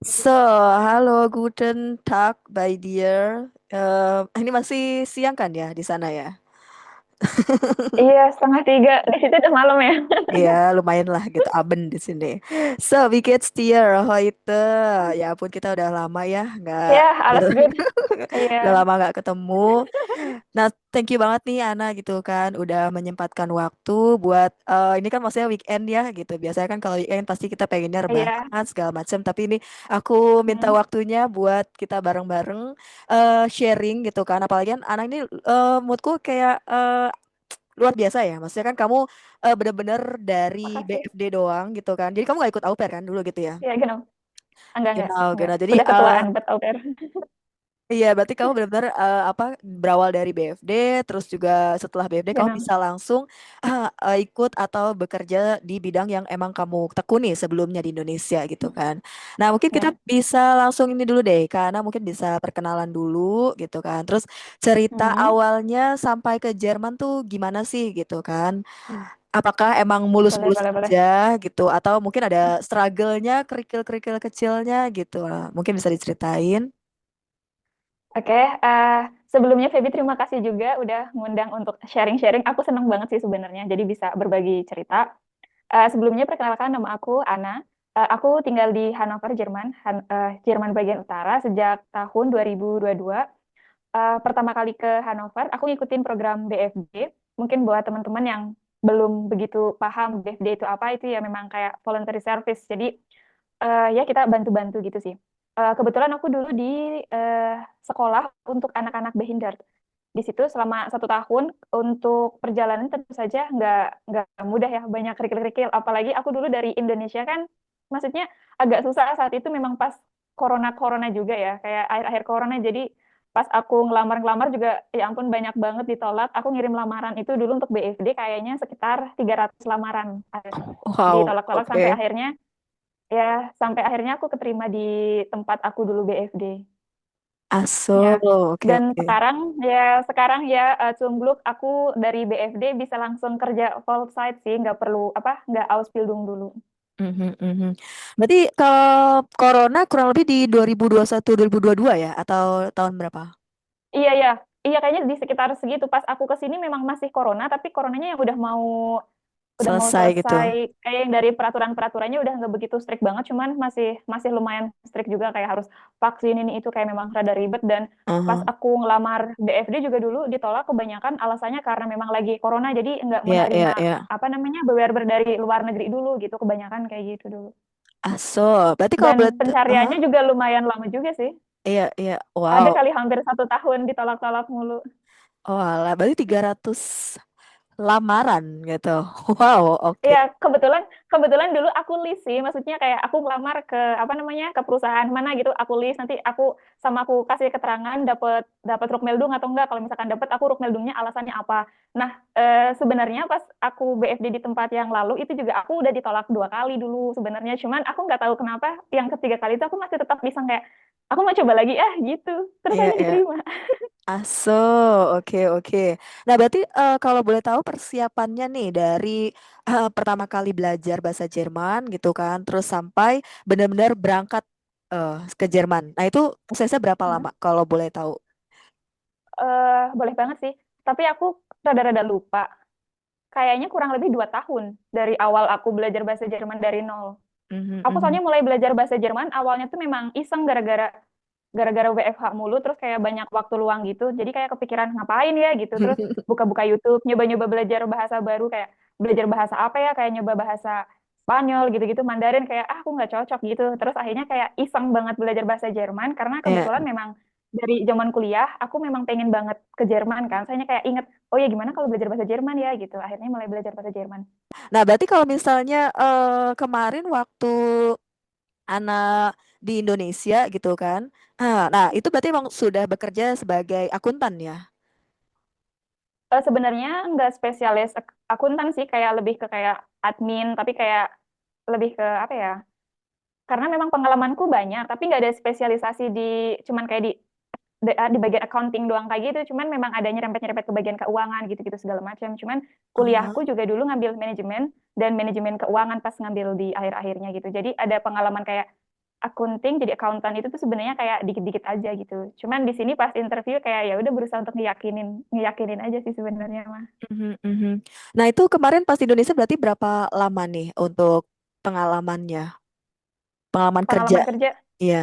So, halo, guten Tag, my dear. Ini masih siang kan ya di sana ya? Iya, 2:30. Di situ udah malam ya. Iya, lumayan lah gitu, aben di sini. So, wie geht's dir heute? Ya ampun, kita udah lama ya, nggak Ya, alles good. udah Iya. lama nggak ketemu. Nah, thank you banget nih Ana gitu kan, udah menyempatkan waktu buat ini kan maksudnya weekend ya gitu. Biasanya kan kalau weekend pasti kita pengennya Iya. rebahan segala macam, tapi ini aku minta Hmm. waktunya buat kita bareng-bareng sharing gitu kan. Apalagi kan Ana ini moodku kayak luar biasa ya. Maksudnya kan kamu bener-bener dari Makasih. BFD doang gitu kan. Jadi kamu gak ikut au pair kan dulu gitu ya? Iya, genau. Enggak, enggak, Genau, enggak. genau. Jadi Udah ketuaan buat au pair. iya, berarti kamu benar-benar apa berawal dari BFD, terus juga setelah BFD kamu Genau. bisa langsung ikut atau bekerja di bidang yang emang kamu tekuni sebelumnya di Indonesia gitu kan. Nah, mungkin kita Ya. bisa langsung ini dulu deh, karena mungkin bisa perkenalan dulu gitu kan. Terus cerita Hmm. awalnya sampai ke Jerman tuh gimana sih gitu kan? Apakah emang Boleh, mulus-mulus boleh, boleh. aja gitu, atau mungkin ada struggle-nya, kerikil-kerikil kecilnya gitu. Nah, mungkin bisa diceritain. Oke, sebelumnya Feby terima kasih juga udah ngundang untuk sharing-sharing. Aku seneng banget sih sebenarnya, jadi bisa berbagi cerita. Sebelumnya perkenalkan nama aku Ana. Aku tinggal di Hannover, Jerman, Jerman bagian utara sejak tahun 2022. Pertama kali ke Hannover, aku ngikutin program BFD. Mungkin buat teman-teman yang belum begitu paham BFD itu apa, itu ya memang kayak voluntary service. Jadi ya kita bantu-bantu gitu sih. Kebetulan aku dulu di sekolah untuk anak-anak Behindert. Di situ selama 1 tahun untuk perjalanan tentu saja nggak mudah ya, banyak kerikil-kerikil. Apalagi aku dulu dari Indonesia kan, maksudnya agak susah saat itu memang pas corona juga ya, kayak akhir-akhir corona. Jadi pas aku ngelamar-ngelamar juga, ya ampun banyak banget ditolak. Aku ngirim lamaran itu dulu untuk BFD kayaknya sekitar 300 lamaran. Wow, Ditolak-tolak oke. sampai akhirnya aku keterima di tempat aku dulu BFD. Ya. Aso, oke Dan oke. sekarang ya cumbluk aku dari BFD bisa langsung kerja full site sih, nggak perlu apa, nggak Ausbildung dulu. Mhm, mhm. Berarti kalau Corona kurang lebih di 2021 2022 ya atau tahun berapa? Iya, iya. Iya, kayaknya di sekitar segitu. Pas aku ke sini memang masih corona, tapi coronanya yang udah mau Selesai gitu. selesai. Kayak yang dari peraturan-peraturannya udah nggak begitu strict banget, cuman masih masih lumayan strict juga, kayak harus vaksin ini itu, kayak memang rada ribet. Dan pas Aha. aku ngelamar BFD juga dulu ditolak, kebanyakan alasannya karena memang lagi corona, jadi nggak Ya menerima ya ya. apa namanya bewerber dari luar negeri dulu gitu, kebanyakan kayak gitu dulu. Aso. Berarti kalau Dan boleh aha. pencariannya juga lumayan lama juga sih. Iya iya. Ada Wow. kali hampir 1 tahun ditolak-tolak mulu. Oh, alah. Berarti 300 lamaran gitu. Wow, oke. Iya, kebetulan kebetulan dulu aku list sih, maksudnya kayak aku ngelamar ke apa namanya, ke perusahaan mana gitu, aku list nanti aku kasih keterangan dapat dapat Rukmeldung atau enggak. Kalau misalkan dapat, aku Rukmeldungnya alasannya apa. Nah, sebenarnya pas aku BFD di tempat yang lalu itu juga aku udah ditolak 2 kali dulu sebenarnya, cuman aku nggak tahu kenapa yang ketiga kali itu aku masih tetap bisa kayak aku mau coba lagi gitu, terus Iya akhirnya iya. diterima. Aso, oke oke. Nah, berarti kalau boleh tahu persiapannya nih dari pertama kali belajar bahasa Jerman gitu kan, terus sampai benar-benar berangkat ke Jerman. Nah, itu prosesnya berapa lama kalau boleh tahu? Boleh banget sih, tapi aku rada-rada lupa. Kayaknya kurang lebih 2 tahun dari awal aku belajar bahasa Jerman dari nol. Mhm, Aku mhm. soalnya mulai belajar bahasa Jerman awalnya tuh memang iseng, gara-gara WFH mulu, terus kayak banyak waktu luang gitu. Jadi kayak kepikiran ngapain ya gitu. Terus buka-buka YouTube, nyoba-nyoba belajar bahasa baru, kayak belajar bahasa apa ya, kayak nyoba bahasa Spanyol gitu-gitu, Mandarin, kayak aku nggak cocok gitu. Terus akhirnya kayak iseng banget belajar bahasa Jerman karena Ya. kebetulan memang dari zaman kuliah aku memang pengen banget ke Jerman kan. Saya kayak inget, oh ya gimana kalau belajar bahasa Jerman ya gitu. Akhirnya mulai belajar bahasa Jerman. Nah, berarti kalau misalnya kemarin waktu anak di Indonesia gitu kan, nah itu berarti emang sudah bekerja sebagai akuntan ya? Sebenarnya nggak spesialis akuntan sih, kayak lebih ke kayak admin, tapi kayak lebih ke apa ya? Karena memang pengalamanku banyak, tapi nggak ada spesialisasi cuman kayak di bagian accounting doang kayak gitu. Cuman memang ada nyerempet-nyerempet ke bagian keuangan gitu-gitu segala macam. Cuman Aha. kuliahku juga dulu ngambil manajemen dan manajemen keuangan pas ngambil di akhir-akhirnya gitu. Jadi ada pengalaman kayak akunting jadi akuntan itu tuh sebenarnya kayak dikit-dikit aja gitu. Cuman di sini pas interview kayak ya udah berusaha untuk ngiyakinin aja sih sebenarnya mah. Mhm, mhm. Nah, itu kemarin pas di Indonesia berarti berapa lama nih untuk pengalamannya? Pengalaman kerja. Pengalaman kerja, Iya.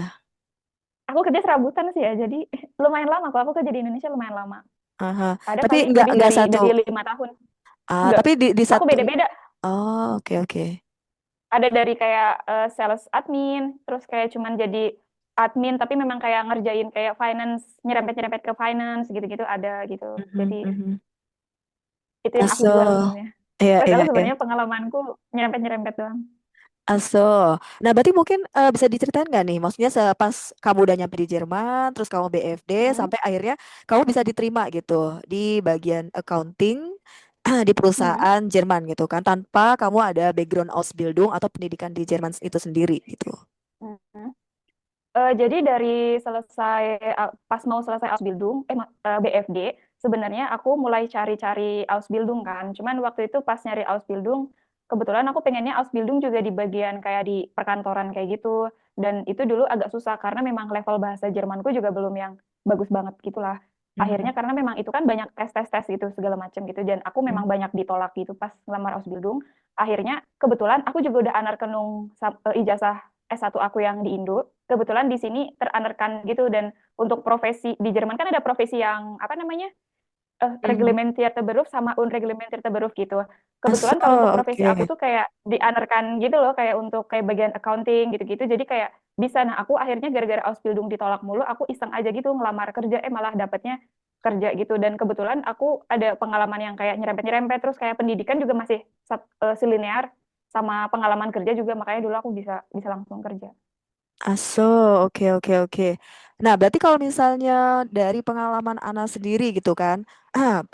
aku kerja serabutan sih ya, jadi lumayan lama kok aku kerja di Indonesia lumayan lama. Aha. Ada Tapi kali lebih nggak satu. dari 5 tahun. Tapi Enggak, di aku satu. beda-beda. Oh, oke oke. Ada dari kayak sales admin, terus kayak cuman jadi admin, tapi memang kayak ngerjain kayak finance, nyerempet-nyerempet ke finance gitu-gitu ada gitu. Mhm, Jadi mhm. itu yang aku Aso. jual sebenarnya. Iya iya Padahal iya. sebenarnya pengalamanku nyerempet-nyerempet doang. Aso. Nah, berarti mungkin bisa diceritain nggak nih? Maksudnya pas kamu udah nyampe di Jerman, terus kamu BFD, Hmm. sampai akhirnya kamu bisa diterima gitu di bagian accounting di Hmm. perusahaan Jerman gitu kan, tanpa kamu ada background Ausbildung atau pendidikan di Jerman itu sendiri gitu. Hmm. Jadi dari selesai pas mau selesai Ausbildung, BFD, sebenarnya aku mulai cari-cari Ausbildung kan. Cuman waktu itu pas nyari Ausbildung, kebetulan aku pengennya Ausbildung juga di bagian kayak di perkantoran kayak gitu. Dan itu dulu agak susah karena memang level bahasa Jermanku juga belum yang bagus banget gitulah. Akhirnya Mhm, karena memang itu kan banyak tes-tes gitu segala macam gitu. Dan aku mhm. memang banyak ditolak gitu pas ngelamar Ausbildung. Akhirnya kebetulan aku juga udah anerkenung ijazah S1 aku yang di Indo, kebetulan di sini teranerkan gitu. Dan untuk profesi di Jerman kan ada profesi yang apa namanya, Mhm. reglementierte Beruf sama unreglementierte Beruf gitu. Aso, Kebetulan kalau untuk profesi aku oke. tuh kayak dianerkan gitu loh, kayak untuk kayak bagian accounting gitu-gitu, jadi kayak bisa. Nah aku akhirnya gara-gara Ausbildung ditolak mulu, aku iseng aja gitu ngelamar kerja, malah dapetnya kerja gitu. Dan kebetulan aku ada pengalaman yang kayak nyerempet-nyerempet, terus kayak pendidikan juga masih selinear sama pengalaman kerja juga, makanya dulu aku bisa bisa langsung kerja. Aso, oke oke oke. Nah, berarti kalau misalnya dari pengalaman Ana sendiri gitu kan,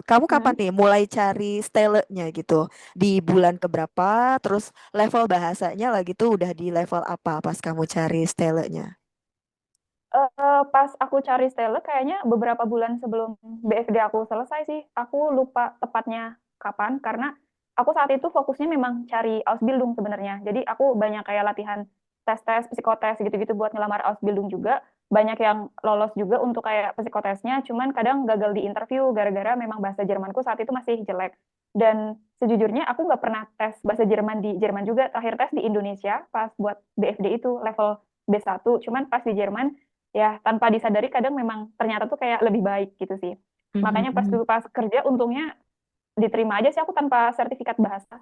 kamu kapan Hmm. nih mulai cari stylenya gitu? Di bulan keberapa? Terus level bahasanya lagi tuh udah di level apa pas kamu cari stylenya? Pas aku cari Stella kayaknya beberapa bulan sebelum BFD aku selesai sih. Aku lupa tepatnya kapan karena aku saat itu fokusnya memang cari Ausbildung sebenarnya. Jadi aku banyak kayak latihan tes-tes, psikotes gitu-gitu buat ngelamar Ausbildung juga. Banyak yang lolos juga untuk kayak psikotesnya, cuman kadang gagal di interview gara-gara memang bahasa Jermanku saat itu masih jelek. Dan sejujurnya aku nggak pernah tes bahasa Jerman di Jerman juga. Terakhir tes di Indonesia pas buat BFD itu level B1. Cuman pas di Jerman ya tanpa disadari kadang memang ternyata tuh kayak lebih baik gitu sih. Mhm, Makanya pas mhm. dulu pas kerja untungnya diterima aja sih aku tanpa sertifikat bahasa.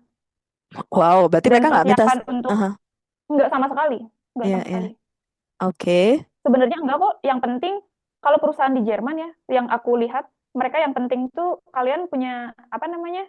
Wow, berarti Dan mereka nggak minta. persiapan untuk Aha, nggak sama sekali, nggak iya sama iya. sekali. Oke. Sebenarnya enggak kok. Yang penting kalau perusahaan di Jerman ya, yang aku lihat mereka yang penting tuh kalian punya apa namanya,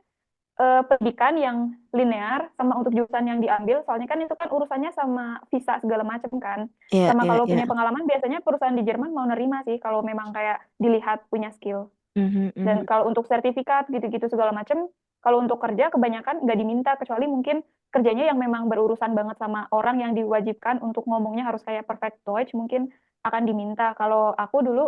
pendidikan yang linear sama untuk jurusan yang diambil. Soalnya kan itu kan urusannya sama visa segala macam kan. Iya Sama iya kalau iya. punya pengalaman biasanya perusahaan di Jerman mau nerima sih kalau memang kayak dilihat punya skill. Mhm, Dan mhm. kalau untuk sertifikat gitu-gitu segala macam, kalau untuk kerja kebanyakan nggak diminta, kecuali mungkin kerjanya yang memang berurusan banget sama orang yang diwajibkan untuk ngomongnya harus kayak perfect Deutsch, mungkin akan diminta. Kalau aku dulu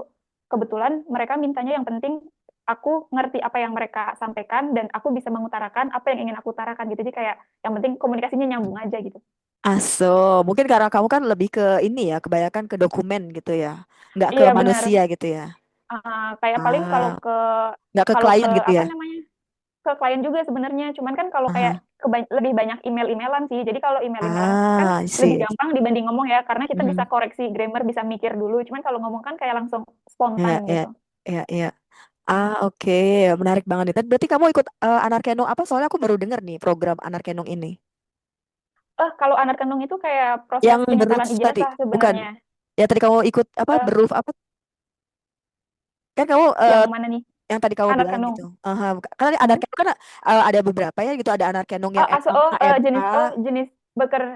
kebetulan mereka mintanya yang penting aku ngerti apa yang mereka sampaikan dan aku bisa mengutarakan apa yang ingin aku utarakan gitu. Jadi kayak yang penting komunikasinya nyambung aja gitu. Aso, mungkin karena kamu kan lebih ke ini ya, kebanyakan ke dokumen gitu ya, nggak ke Iya benar. manusia gitu ya. Kayak paling Ah, nggak ke kalau ke klien gitu apa ya. namanya, ke klien juga sebenarnya. Cuman kan kalau kayak Aha. lebih banyak email-emailan sih. Jadi kalau email-emailan kan Ah, I lebih see. gampang dibanding ngomong ya, karena kita bisa Mhm. koreksi grammar, bisa mikir dulu. Cuman kalau ngomong kan kayak langsung Ya, spontan ya, gitu. ya, ya. Oke, menarik banget nih. Berarti kamu ikut Anarkenung apa? Soalnya aku baru dengar nih program Anarkenung ini. Kalau anak kandung itu kayak proses Yang beruf penyetaran tadi, ijazah bukan? sebenarnya. Ya tadi kamu ikut apa? Eh, Beruf apa? Kan kamu yang mana nih? yang tadi kamu Anak bilang kandung. gitu. Karena Hmm? Anarkenung kan ada beberapa ya gitu. Ada Anarkenung yang Oh, KMK. jenis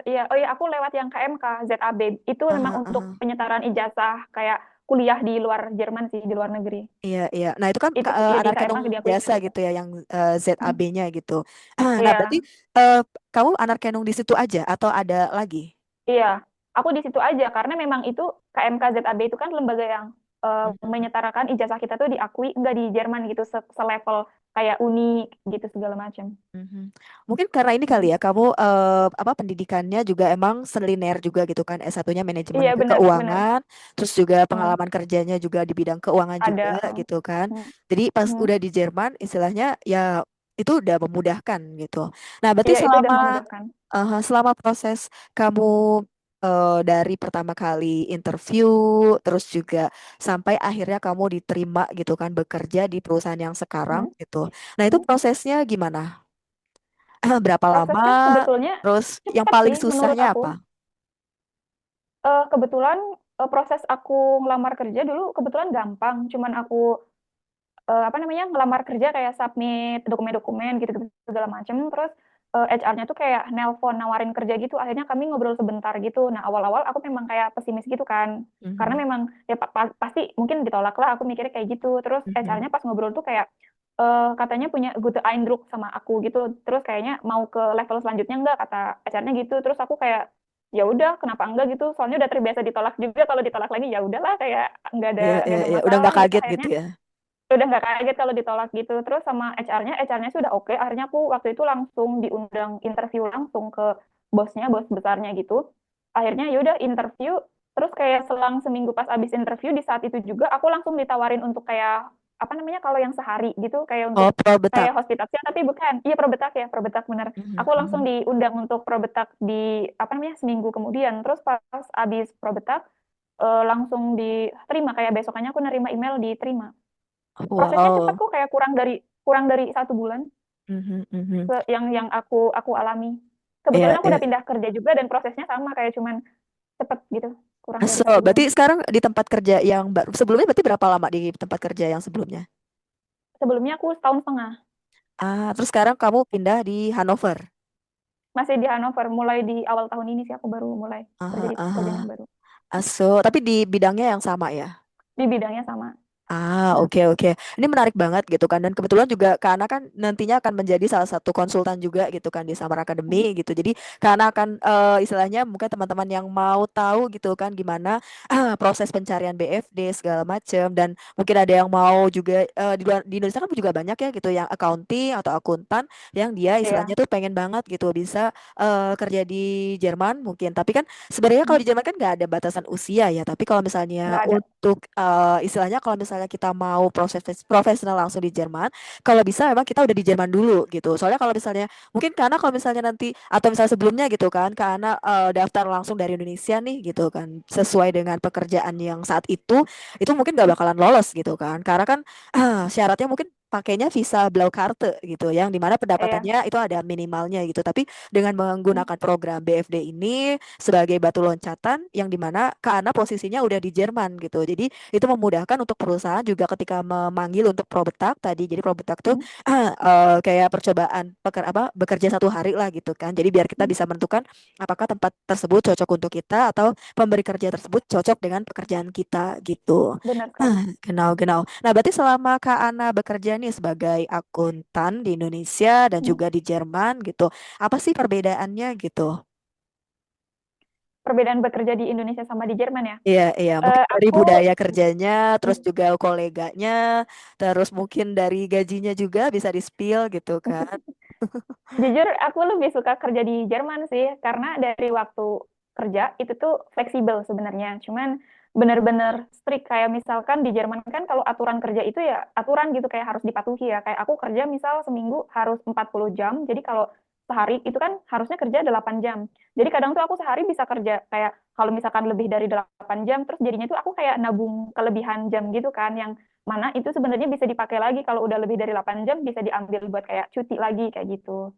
ya. Oh iya, aku lewat yang KMK ZAB. Itu memang Aha, untuk aha. penyetaran ijazah kayak kuliah di luar Jerman sih, di luar negeri. Iya, iya. Nah, itu kan Itu ya di Anarkenung KMK diakui biasa juga. gitu ya, yang Hmm. ZAB-nya gitu. Nah, berarti Iya. eh, kamu Anarkenung di situ aja atau ada lagi? Iya, aku di situ aja karena memang itu KMKZAB itu kan lembaga yang Mhm. menyetarakan ijazah kita tuh diakui enggak di Jerman gitu, selevel kayak uni gitu segala macam. Mhm. Mungkin karena ini kali Mm. ya, kamu apa pendidikannya juga emang seliner juga gitu kan, S1-nya Iya manajemen benar benar. keuangan, terus juga Mm. pengalaman kerjanya juga di bidang keuangan Ada. juga gitu kan. Mm. Jadi pas Mm. udah di Jerman istilahnya ya itu udah memudahkan gitu. Nah, berarti Iya itu udah selama memudahkan. selama proses kamu dari pertama kali interview, terus juga sampai akhirnya kamu diterima gitu kan bekerja di perusahaan yang sekarang Mm. gitu. Nah, itu Mm. prosesnya gimana? Berapa lama? Prosesnya sebetulnya Terus yang cepet paling sih menurut susahnya aku. apa? Kebetulan proses aku ngelamar kerja dulu kebetulan gampang. Cuman aku apa namanya ngelamar kerja kayak submit dokumen-dokumen gitu, segala macam. Terus HR-nya tuh kayak nelpon nawarin kerja gitu. Akhirnya kami ngobrol sebentar gitu. Nah awal-awal aku memang kayak pesimis gitu kan. Karena Mhm, memang ya pasti mungkin ditolak lah. Aku mikirnya kayak gitu. Terus mhm. HR-nya pas ngobrol tuh kayak katanya punya good Eindruck sama aku gitu. Terus kayaknya mau ke level selanjutnya enggak kata HR-nya gitu. Terus aku kayak ya udah kenapa enggak gitu. Soalnya udah terbiasa ditolak juga. Kalau ditolak lagi ya udahlah kayak Iya, nggak iya, ada iya. Udah masalah nggak gitu. kaget gitu Akhirnya ya? udah nggak kaget kalau ditolak gitu. Terus sama HR-nya sih udah oke. Akhirnya aku waktu itu langsung diundang interview langsung ke bosnya, bos besarnya gitu. Akhirnya yaudah interview. Terus kayak selang seminggu pas abis interview di saat itu juga aku langsung ditawarin untuk kayak apa namanya kalau yang sehari gitu kayak Oh, untuk Probetak. kayak hospitality tapi bukan. Iya Probetak ya, Probetak bener. Mhm, Aku langsung mhm. diundang untuk Probetak di apa namanya seminggu kemudian. Terus pas abis Probetak langsung diterima kayak besokannya aku nerima email diterima. Prosesnya cepat Wow. kok kayak kurang dari 1 bulan Mhm, mhm. yang aku alami. Kebetulan Iya, aku iya. udah pindah kerja juga dan prosesnya sama kayak cuman cepet gitu, kurang dari So, satu berarti bulan. sekarang di tempat kerja yang baru, sebelumnya berarti berapa lama di tempat kerja yang sebelumnya? Sebelumnya aku setahun setengah Terus sekarang kamu pindah di Hanover. masih di Hanover. Mulai di awal tahun ini sih aku baru mulai kerja Aha, di aha. pekerjaan yang baru. Tapi di bidangnya yang sama ya? Di bidangnya sama. Benar. Oke, oke. Ini menarik banget gitu kan. Dan kebetulan juga Kana kan nantinya akan menjadi salah satu konsultan juga gitu kan di Summer Hmm. Academy gitu. Jadi Kana akan istilahnya mungkin teman-teman yang mau tahu gitu kan gimana proses pencarian BFD segala macam, dan mungkin ada yang mau juga di Indonesia kan juga banyak ya gitu yang accounting atau akuntan yang dia istilahnya Iya. tuh pengen banget gitu bisa kerja di Jerman mungkin. Tapi kan sebenarnya kalau Hmm. di Jerman kan nggak ada batasan usia ya. Tapi kalau misalnya Nggak ada. untuk istilahnya kalau misalnya kita mau proses profesional langsung di Jerman, kalau bisa memang kita udah di Jerman dulu gitu. Soalnya kalau misalnya mungkin karena kalau misalnya nanti atau misalnya sebelumnya gitu kan, karena daftar langsung dari Indonesia nih gitu kan, sesuai dengan pekerjaan yang saat itu mungkin gak bakalan lolos gitu kan. Karena kan syaratnya mungkin pakainya visa Blaukarte gitu, yang dimana Iya. pendapatannya itu ada minimalnya gitu. Tapi dengan Hmm. menggunakan program BFD ini sebagai batu loncatan, yang dimana karena posisinya udah di Jerman gitu. Jadi itu memudahkan untuk perusahaan juga ketika memanggil untuk probetak tadi. Jadi probetak tuh Hmm. kayak percobaan bekerja 1 hari lah gitu kan. Jadi biar kita Hmm. bisa menentukan apakah tempat tersebut cocok untuk kita atau pemberi kerja tersebut cocok dengan pekerjaan kita gitu. Benar sekali. Genau, genau. Nah, berarti selama Kak Ana bekerja nih sebagai akuntan di Indonesia dan Hmm. juga di Jerman gitu, apa sih perbedaannya gitu? Perbedaan bekerja di Indonesia sama di Jerman ya. Iya, iya. Mungkin dari Aku budaya kerjanya, terus hmm, juga koleganya, terus mungkin dari gajinya juga bisa di-spill gitu kan. jujur, aku lebih suka kerja di Jerman sih, karena dari waktu kerja itu tuh fleksibel sebenarnya. Cuman bener-bener strict, kayak misalkan di Jerman kan kalau aturan kerja itu ya aturan gitu, kayak harus dipatuhi ya. Kayak aku kerja misal seminggu harus 40 jam, jadi kalau sehari itu kan harusnya kerja 8 jam. Jadi kadang tuh aku sehari bisa kerja kayak kalau misalkan lebih dari 8 jam, terus jadinya tuh aku kayak nabung kelebihan jam gitu kan, yang mana itu sebenarnya bisa dipakai lagi kalau udah lebih dari 8 jam bisa diambil buat kayak cuti lagi kayak gitu.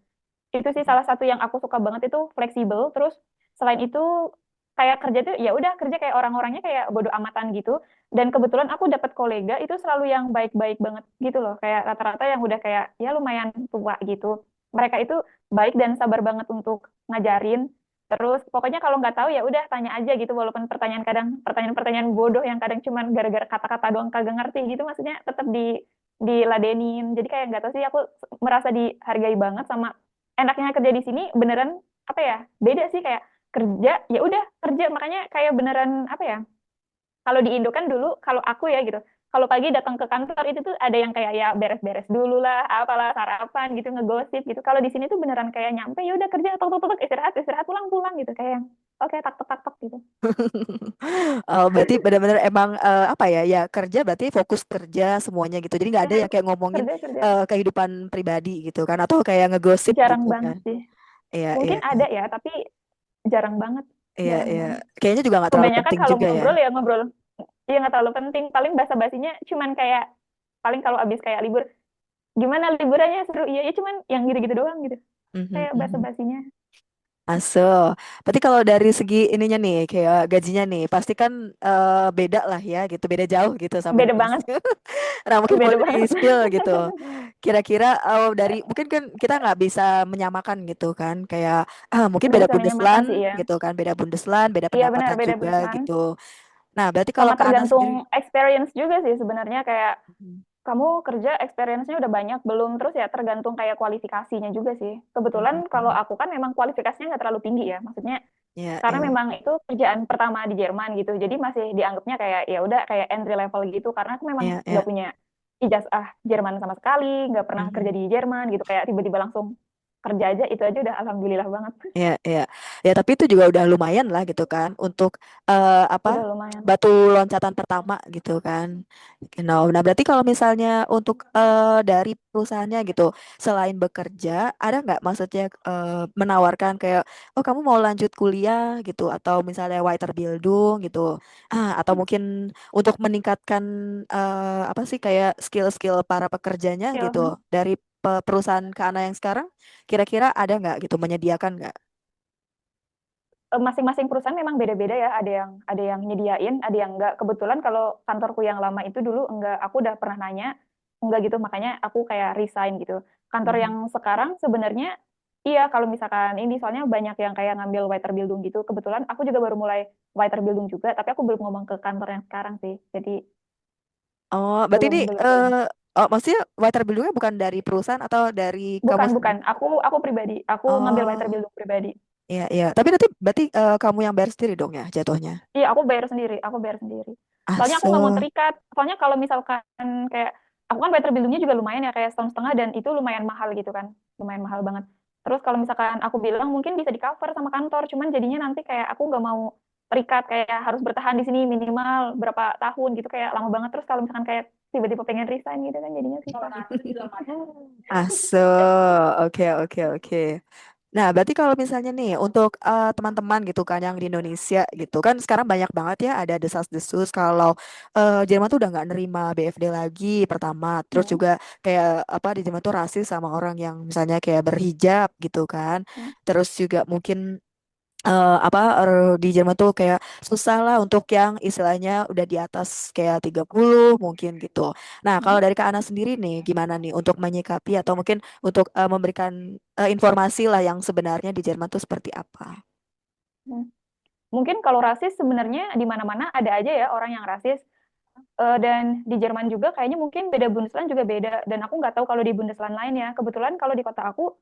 Itu sih salah satu yang aku suka banget itu fleksibel. Terus selain itu kayak kerja tuh ya udah kerja kayak orang-orangnya kayak bodo amatan gitu. Dan kebetulan aku dapat kolega itu selalu yang baik-baik banget gitu loh. Kayak rata-rata yang udah kayak ya lumayan tua gitu. Mereka itu baik dan sabar banget untuk ngajarin. Terus pokoknya kalau nggak tahu ya udah tanya aja gitu, walaupun pertanyaan-pertanyaan bodoh yang kadang cuman gara-gara kata-kata doang kagak ngerti gitu, maksudnya tetap diladenin. Jadi kayak nggak tahu sih, aku merasa dihargai banget. Sama enaknya kerja di sini beneran apa ya, beda sih, kayak kerja ya udah kerja, makanya kayak beneran apa ya, Kalau di Indo kan dulu, kalau aku ya gitu, kalau pagi datang ke kantor itu tuh ada yang kayak ya beres-beres dulu lah, apalah sarapan gitu, ngegosip gitu. Kalau di sini tuh beneran kayak nyampe ya udah kerja, tok tok tok tok, istirahat istirahat pulang pulang gitu, kayak yang oke tak tok tak tok gitu. Oh, berarti benar-benar emang apa ya, ya kerja berarti fokus kerja semuanya gitu. Jadi nggak ada Hmm, yang kayak ngomongin kerja kerja kehidupan pribadi gitu kan, atau kayak ngegosip jarang gitu banget kan. sih. Iya, iya, Mungkin ada ya, tapi jarang banget, iya, jarang iya. banget. Kayaknya juga nggak terlalu Kebanyakan penting kalau juga ya. ngobrol ya ngobrol, iya nggak terlalu penting. Paling basa-basinya cuman kayak paling kalau abis kayak libur, gimana liburannya seru, iya ya cuman yang gitu-gitu doang gitu. Mhm, Kayak mhm. basa-basinya Aso. Berarti kalau dari segi ininya nih, kayak gajinya nih, pasti kan beda lah ya gitu, beda jauh gitu sama beda banget, Indonesia. Nah, mungkin beda boleh banget. di-spill gitu. Kira-kira dari mungkin kan kita nggak bisa menyamakan gitu kan, kayak mungkin Nggak beda bisa menyamakan Bundesland sih ya. gitu kan, beda Bundesland, beda Iya benar, pendapatan beda juga Bundesland. gitu. Nah, berarti kalau Sama ke Ana tergantung sendiri, experience juga sih sebenarnya, kayak Mhm. kamu kerja experience-nya udah banyak belum, terus ya tergantung kayak kualifikasinya juga sih. Kebetulan Mhm, kalau mhm. aku kan memang kualifikasinya nggak terlalu tinggi ya, maksudnya Ya, karena ya. memang itu kerjaan pertama di Jerman gitu, jadi masih dianggapnya kayak ya udah kayak entry level gitu, karena aku memang Ya, nggak ya. punya ijazah Jerman sama sekali, nggak pernah kerja Mhm. di Jerman gitu, kayak tiba-tiba langsung kerja aja, itu aja udah alhamdulillah banget. Ya, ya, ya. Tapi itu juga udah lumayan lah gitu kan untuk apa Udah lumayan. batu loncatan pertama gitu kan. Nah, berarti kalau misalnya untuk dari perusahaannya gitu, selain bekerja, ada nggak maksudnya menawarkan kayak, oh kamu mau lanjut kuliah gitu, atau misalnya Weiterbildung gitu, atau mungkin untuk meningkatkan apa sih kayak skill-skill para pekerjanya gitu Skill. dari perusahaan ke Ana yang sekarang. Kira-kira ada nggak gitu, menyediakan nggak? Masing-masing perusahaan memang beda-beda ya. Ada yang nyediain, ada yang enggak. Kebetulan kalau kantorku yang lama itu dulu enggak, aku udah pernah nanya, enggak gitu. Makanya aku kayak resign gitu. Kantor yang Mhm. sekarang sebenarnya iya kalau misalkan ini soalnya banyak yang kayak ngambil Weiterbildung gitu. Kebetulan aku juga baru mulai Weiterbildung juga, tapi aku belum ngomong ke kantor yang sekarang sih. Jadi Oh, berarti belum ini belum belum. oh, maksudnya Weiterbildungnya bukan dari perusahaan atau dari kamu Bukan bukan. sendiri? Aku pribadi. Aku ngambil Oh, Weiterbildung pribadi. iya, iya. Tapi nanti berarti kamu yang bayar sendiri dong ya jatuhnya. Iya, aku bayar sendiri. Aku bayar sendiri. Soalnya aku nggak mau Aso. terikat. Soalnya kalau misalkan kayak aku kan bayar terbelumnya juga lumayan ya, kayak setahun setengah, dan itu lumayan mahal gitu kan, lumayan mahal banget. Terus kalau misalkan aku bilang mungkin bisa di cover sama kantor, cuman jadinya nanti kayak aku nggak mau terikat kayak harus bertahan di sini minimal berapa tahun gitu, kayak lama banget. Terus kalau misalkan kayak tiba-tiba pengen resign gitu kan jadinya susah. Aso. Oke, oke, oke. Nah, berarti kalau misalnya nih untuk teman-teman gitu kan yang di Indonesia gitu kan sekarang banyak banget ya ada desas-desus kalau Jerman tuh udah nggak nerima BFD lagi pertama, terus Hmm, juga kayak apa di Jerman tuh rasis sama orang yang misalnya kayak berhijab gitu kan, hmm, terus juga mungkin apa di Jerman tuh kayak susah lah untuk yang istilahnya udah di atas kayak 30 mungkin gitu. Nah, hmm, kalau dari Kak Ana sendiri nih gimana nih untuk menyikapi atau mungkin untuk memberikan informasi lah yang sebenarnya di Jerman tuh seperti apa? hmm. Mungkin kalau rasis sebenarnya di mana-mana ada aja ya orang yang rasis. Dan di Jerman juga kayaknya mungkin beda Bundesland juga beda. Dan aku nggak tahu kalau di Bundesland lain ya. Kebetulan kalau di kota aku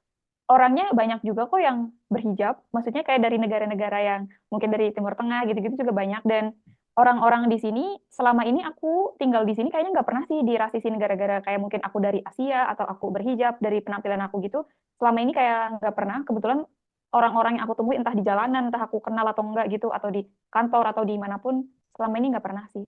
orangnya banyak juga kok yang berhijab. Maksudnya kayak dari negara-negara yang mungkin dari Timur Tengah gitu-gitu juga banyak. Dan orang-orang di sini selama ini aku tinggal di sini kayaknya nggak pernah sih dirasisin gara-gara kayak mungkin aku dari Asia atau aku berhijab dari penampilan aku gitu. Selama ini kayak nggak pernah. Kebetulan orang-orang yang aku temui entah di jalanan, entah aku kenal atau enggak gitu, atau di kantor atau di manapun, selama ini nggak pernah sih.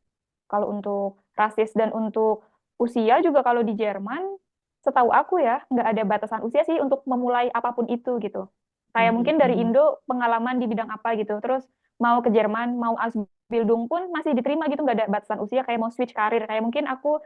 Kalau untuk rasis dan untuk usia juga kalau di Jerman, setahu aku ya, nggak ada batasan usia sih untuk memulai apapun itu gitu. Kayak Mhm, mungkin dari mhm. Indo pengalaman di bidang apa gitu, terus mau ke Jerman, mau Ausbildung pun masih diterima gitu, nggak ada batasan usia. Kayak mau switch karir, kayak mungkin aku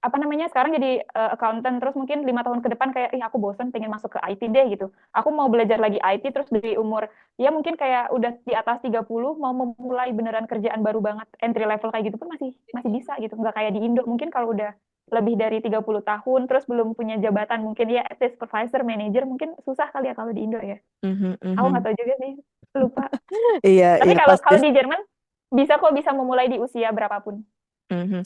apa namanya sekarang jadi accountant, terus mungkin 5 tahun ke depan kayak ih aku bosen pengen masuk ke IT deh gitu. Aku mau belajar lagi IT terus dari umur ya mungkin kayak udah di atas 30 mau memulai beneran kerjaan baru banget entry level kayak gitu pun masih masih bisa gitu, nggak kayak di Indo mungkin kalau udah lebih dari 30 tahun terus belum punya jabatan mungkin ya at least supervisor manager mungkin susah kali ya kalau di Indo ya, Mhm, aku nggak mhm. tahu juga sih, lupa. Iya, Tapi iya kalau pasti. kalau di Jerman bisa kok, bisa memulai di usia berapapun, Mhm.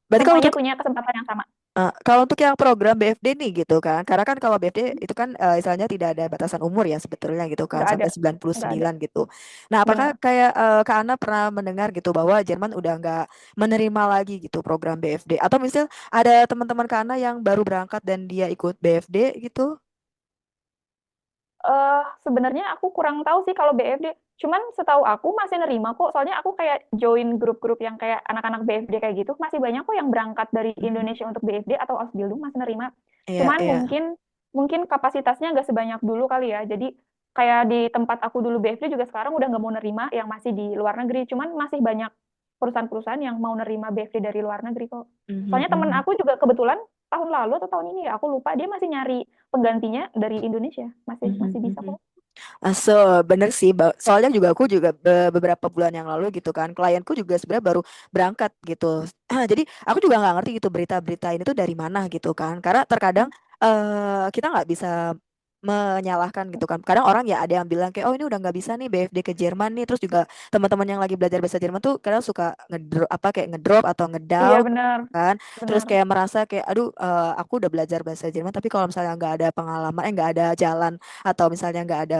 Berarti kalau semuanya untuk punya kesempatan yang sama. Kalau untuk yang program BFD nih gitu kan, karena kan kalau BFD itu kan istilahnya tidak ada batasan umur ya sebetulnya gitu kan, Nggak ada, sampai sembilan puluh nggak ada. sembilan gitu. Nah, apakah Benar. kayak Kak Ana pernah mendengar gitu bahwa Jerman udah nggak menerima lagi gitu program BFD? Atau misal ada teman-teman Kak Ana yang baru berangkat dan dia ikut BFD gitu? Sebenarnya aku kurang tahu sih kalau BFD. Cuman setahu aku masih nerima kok. Soalnya aku kayak join grup-grup yang kayak anak-anak BFD kayak gitu. Masih banyak kok yang berangkat dari Mhm. Indonesia untuk BFD atau Ausbildung masih nerima. Iya, Cuman iya. mungkin mungkin kapasitasnya nggak sebanyak dulu kali ya. Jadi kayak di tempat aku dulu BFD juga sekarang udah nggak mau nerima yang masih di luar negeri. Cuman masih banyak perusahaan-perusahaan yang mau nerima BFD dari luar negeri kok. Mhm, Soalnya temen mhm. aku juga kebetulan tahun lalu atau tahun ini ya aku lupa dia masih nyari penggantinya dari Indonesia masih Mhm, masih bisa mhm. kok. So, bener sih. Soalnya juga aku juga beberapa bulan yang lalu gitu kan, klienku juga sebenarnya baru berangkat gitu. Jadi aku juga nggak ngerti gitu berita-berita ini tuh dari mana gitu kan. Karena terkadang kita nggak bisa menyalahkan gitu kan. Kadang orang ya ada yang bilang kayak oh ini udah nggak bisa nih BFD ke Jerman nih. Terus juga teman-teman yang lagi belajar bahasa Jerman tuh kadang suka ngedrop apa kayak ngedrop atau Iya ngedown benar kan. Terus benar. kayak merasa kayak aduh aku udah belajar bahasa Jerman tapi kalau misalnya nggak ada pengalaman nggak ada jalan atau misalnya nggak ada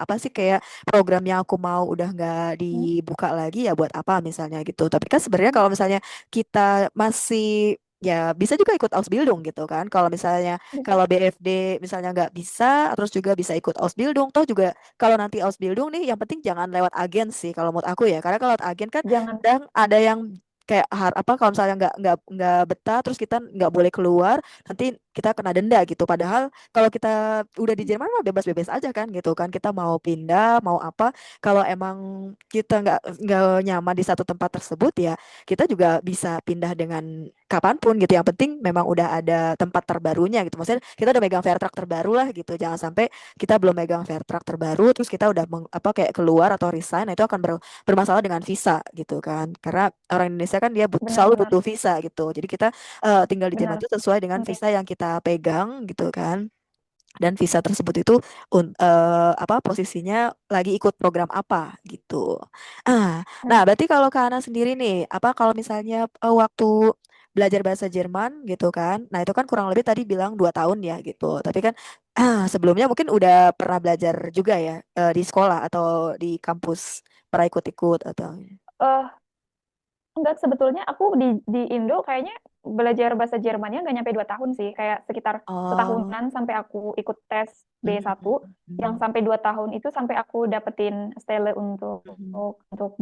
apa sih kayak program yang aku mau udah nggak Hmm, dibuka lagi ya buat apa misalnya gitu. Tapi kan sebenarnya kalau misalnya kita masih ya bisa juga ikut Ausbildung gitu kan. Kalau misalnya kalau bisa. BFD misalnya nggak bisa, terus juga bisa ikut Ausbildung. Toh juga kalau nanti Ausbildung nih, yang penting jangan lewat agen sih kalau menurut aku ya. Karena kalau lewat agen kan Jangan. kadang ada yang kayak apa kalau misalnya nggak betah terus kita nggak boleh keluar nanti kita kena denda gitu padahal kalau kita udah di Jerman mah bebas-bebas aja kan gitu kan kita mau pindah mau apa kalau emang kita nggak nyaman di satu tempat tersebut ya kita juga bisa pindah dengan kapanpun gitu yang penting memang udah ada tempat terbarunya gitu maksudnya kita udah megang Fairtrack terbaru lah gitu jangan sampai kita belum megang Fairtrack terbaru terus kita udah apa kayak keluar atau resign nah itu akan bermasalah dengan visa gitu kan karena orang Indonesia kan dia selalu Benar-benar butuh visa gitu jadi kita tinggal di Jerman benar. itu sesuai dengan Penting. visa yang kita pegang gitu kan dan visa tersebut itu apa posisinya lagi ikut program apa gitu. Nah, Nah, berarti kalau Kak Ana sendiri nih, apa kalau misalnya waktu belajar bahasa Jerman gitu kan, nah itu kan kurang lebih tadi bilang 2 tahun ya gitu. Tapi kan sebelumnya mungkin udah pernah belajar juga ya di sekolah atau di kampus pernah ikut-ikut atau. eh enggak sebetulnya aku di Indo kayaknya belajar bahasa Jermannya nggak nyampe 2 tahun sih, kayak sekitar Oh. setahunan sampai aku ikut tes Mhm, B1 yang mhm, sampai 2 tahun itu sampai aku dapetin stele untuk mhm.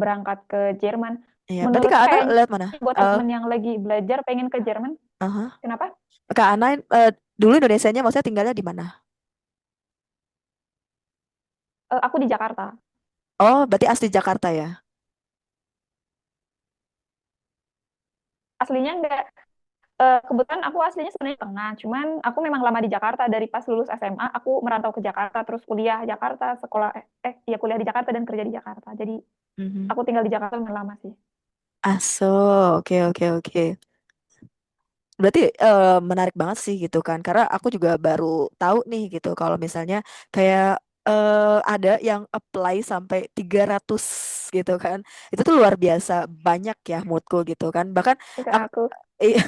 berangkat ke Jerman. Iya, berarti Menurut Kak Ana kayaknya lihat mana? buat temen yang lagi belajar pengen ke Jerman, Aha. kenapa? Kak Ana dulu Indonesianya maksudnya tinggalnya di mana? Aku di Jakarta. Oh, berarti asli Jakarta ya? Aslinya nggak, kebetulan aku aslinya sebenarnya tengah, cuman aku memang lama di Jakarta dari pas lulus SMA, aku merantau ke Jakarta, terus kuliah Jakarta, sekolah, ya kuliah di Jakarta dan kerja di Jakarta. Jadi Mhm. aku tinggal di Jakarta lumayan lama sih. Aso, oke oke oke. Berarti menarik banget sih gitu kan, karena aku juga baru tahu nih gitu kalau misalnya kayak ada yang apply sampai 300 gitu kan. Itu tuh luar biasa banyak ya moodku gitu kan. Bahkan Bukan aku aku. iya,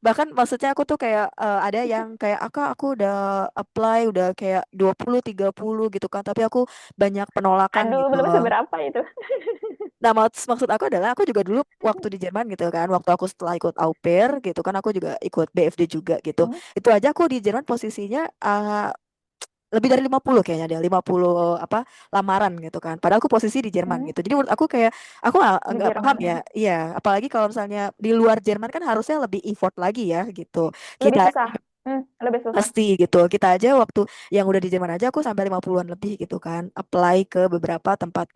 bahkan maksudnya aku tuh kayak ada yang kayak aku udah apply udah kayak 20 30 gitu kan, tapi aku banyak penolakan Aduh, gitu. belum seberapa itu. Nah, maksud aku adalah aku juga dulu waktu di Jerman gitu kan, waktu aku setelah ikut au pair gitu kan, aku juga ikut BFD juga gitu. Hmm, Itu aja aku di Jerman posisinya lebih dari 50 kayaknya deh, 50 apa lamaran gitu kan. Padahal aku posisi di Jerman hmm, gitu. Jadi menurut aku kayak aku di nggak paham Jerman ya. ya. Iya, apalagi kalau misalnya di luar Jerman kan harusnya lebih effort lagi ya gitu. Lebih Kita susah. Lebih susah. pasti gitu. Kita aja waktu yang udah di Jerman aja aku sampai 50-an lebih gitu kan. Apply ke beberapa tempat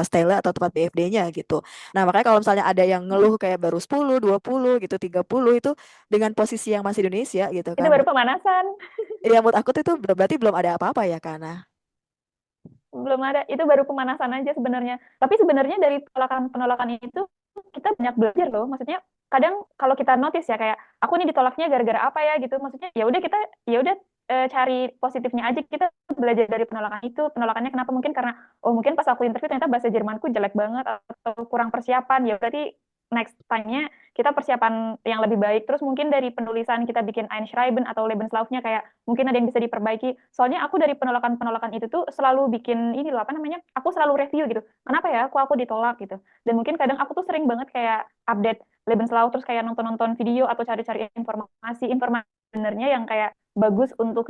style atau tempat BFD-nya gitu. Nah, makanya kalau misalnya ada yang Hmm. ngeluh kayak baru 10, 20 gitu, 30 itu dengan posisi yang masih Indonesia gitu Itu kan. baru pemanasan. Ya menurut aku tuh itu berarti belum ada apa-apa ya karena. Belum ada. Itu baru pemanasan aja sebenarnya. Tapi sebenarnya dari penolakan-penolakan itu kita banyak belajar loh. Maksudnya kadang kalau kita notice ya kayak aku ini ditolaknya gara-gara apa ya gitu. Maksudnya ya udah kita ya udah cari positifnya aja. Kita belajar dari penolakan itu. Penolakannya kenapa? Mungkin karena oh mungkin pas aku interview ternyata bahasa Jermanku jelek banget atau kurang persiapan. Ya berarti next time-nya kita persiapan yang lebih baik. Terus mungkin dari penulisan kita bikin Einschreiben atau Lebenslaufnya kayak mungkin ada yang bisa diperbaiki. Soalnya aku dari penolakan-penolakan itu tuh selalu bikin ini loh, apa namanya? Aku selalu review gitu. Kenapa ya aku ditolak gitu. Dan mungkin kadang aku tuh sering banget kayak update Lebenslauf terus kayak nonton-nonton video atau cari-cari informasi informasi sebenarnya yang kayak bagus untuk